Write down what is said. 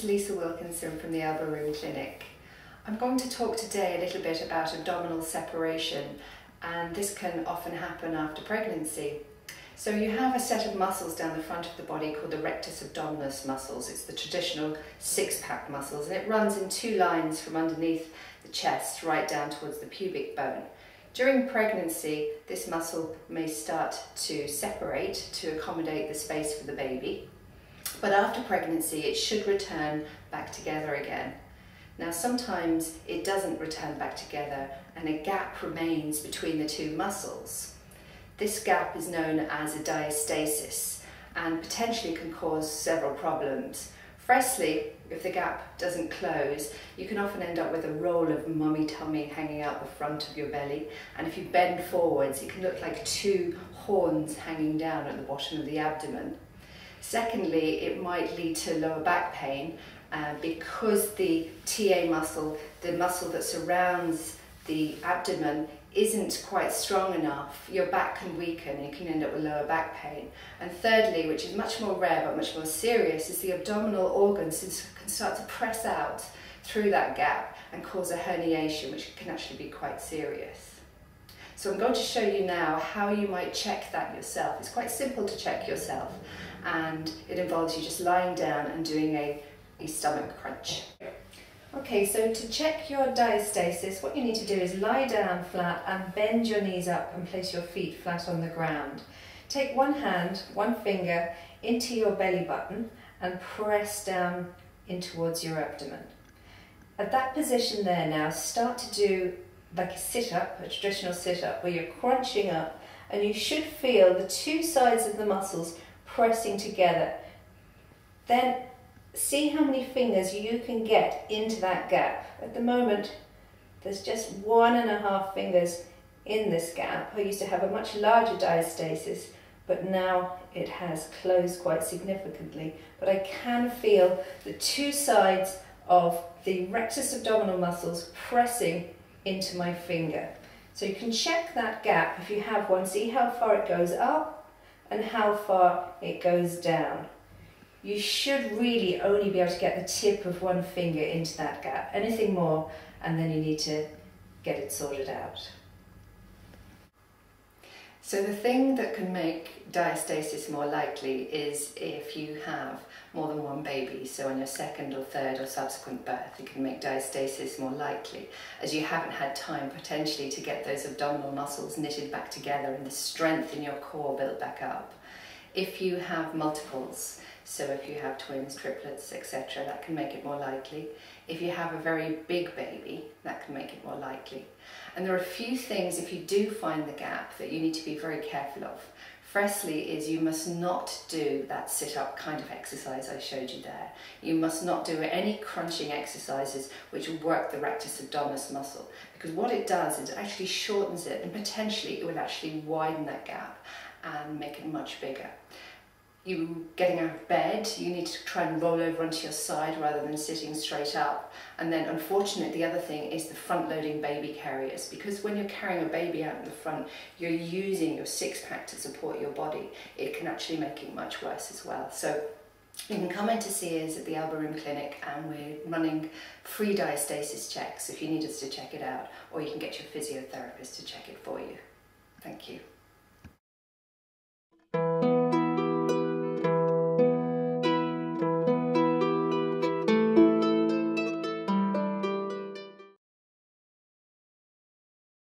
is Lisa Wilkinson from the Elbow Room Clinic. I'm going to talk today a little bit about abdominal separation, and this can often happen after pregnancy. So you have a set of muscles down the front of the body called the rectus abdominis muscles. It's the traditional six-pack muscles, and it runs in two lines from underneath the chest right down towards the pubic bone. During pregnancy, this muscle may start to separate to accommodate the space for the baby, but after pregnancy it should return back together again. Now sometimes it doesn't return back together and a gap remains between the two muscles. This gap is known as a diastasis and potentially can cause several problems. Firstly, if the gap doesn't close, you can often end up with a roll of mummy tummy hanging out the front of your belly, and if you bend forwards it can look like two horns hanging down at the bottom of the abdomen. Secondly, it might lead to lower back pain because the TA muscle, the muscle that surrounds the abdomen, isn't quite strong enough. Your back can weaken and you can end up with lower back pain. And thirdly, which is much more rare but much more serious, is the abdominal organs can start to press out through that gap and cause a herniation, which can actually be quite serious. So I'm going to show you now how you might check that yourself. It's quite simple to check yourself, and it involves you just lying down and doing a stomach crunch. Okay, so to check your diastasis, what you need to do is lie down flat and bend your knees up and place your feet flat on the ground. Take one hand, one finger into your belly button and press down in towards your abdomen. At that position there now, start to do like a sit-up, a traditional sit-up, where you're crunching up, and you should feel the two sides of the muscles pressing together. Then see how many fingers you can get into that gap. At the moment, there's just 1.5 fingers in this gap. I used to have a much larger diastasis, but now it has closed quite significantly. But I can feel the two sides of the rectus abdominal muscles pressing into my finger. So you can check that gap if you have one, see how far it goes up and how far it goes down. You should really only be able to get the tip of one finger into that gap. Anything more, and then you need to get it sorted out. So the thing that can make diastasis more likely is if you have more than one baby. So on your second or third or subsequent birth, it can make diastasis more likely, as you haven't had time potentially to get those abdominal muscles knitted back together and the strength in your core built back up. If you have multiples, so if you have twins, triplets, etc., that can make it more likely. If you have a very big baby, that can make it more likely. And there are a few things, if you do find the gap, that you need to be very careful of. Firstly is you must not do that sit-up kind of exercise I showed you there. You must not do any crunching exercises which work the rectus abdominis muscle, because what it does is it actually shortens it, and potentially it will actually widen that gap and make it much bigger. You getting out of bed, you need to try and roll over onto your side rather than sitting straight up. And then unfortunately the other thing is the front-loading baby carriers, because when you're carrying a baby out in the front, you're using your six-pack to support your body. It can actually make it much worse as well. So you can come in to see us at the Elbow Room Clinic, and we're running free diastasis checks if you need us to check it out, or you can get your physiotherapist to check it for you. Thank you.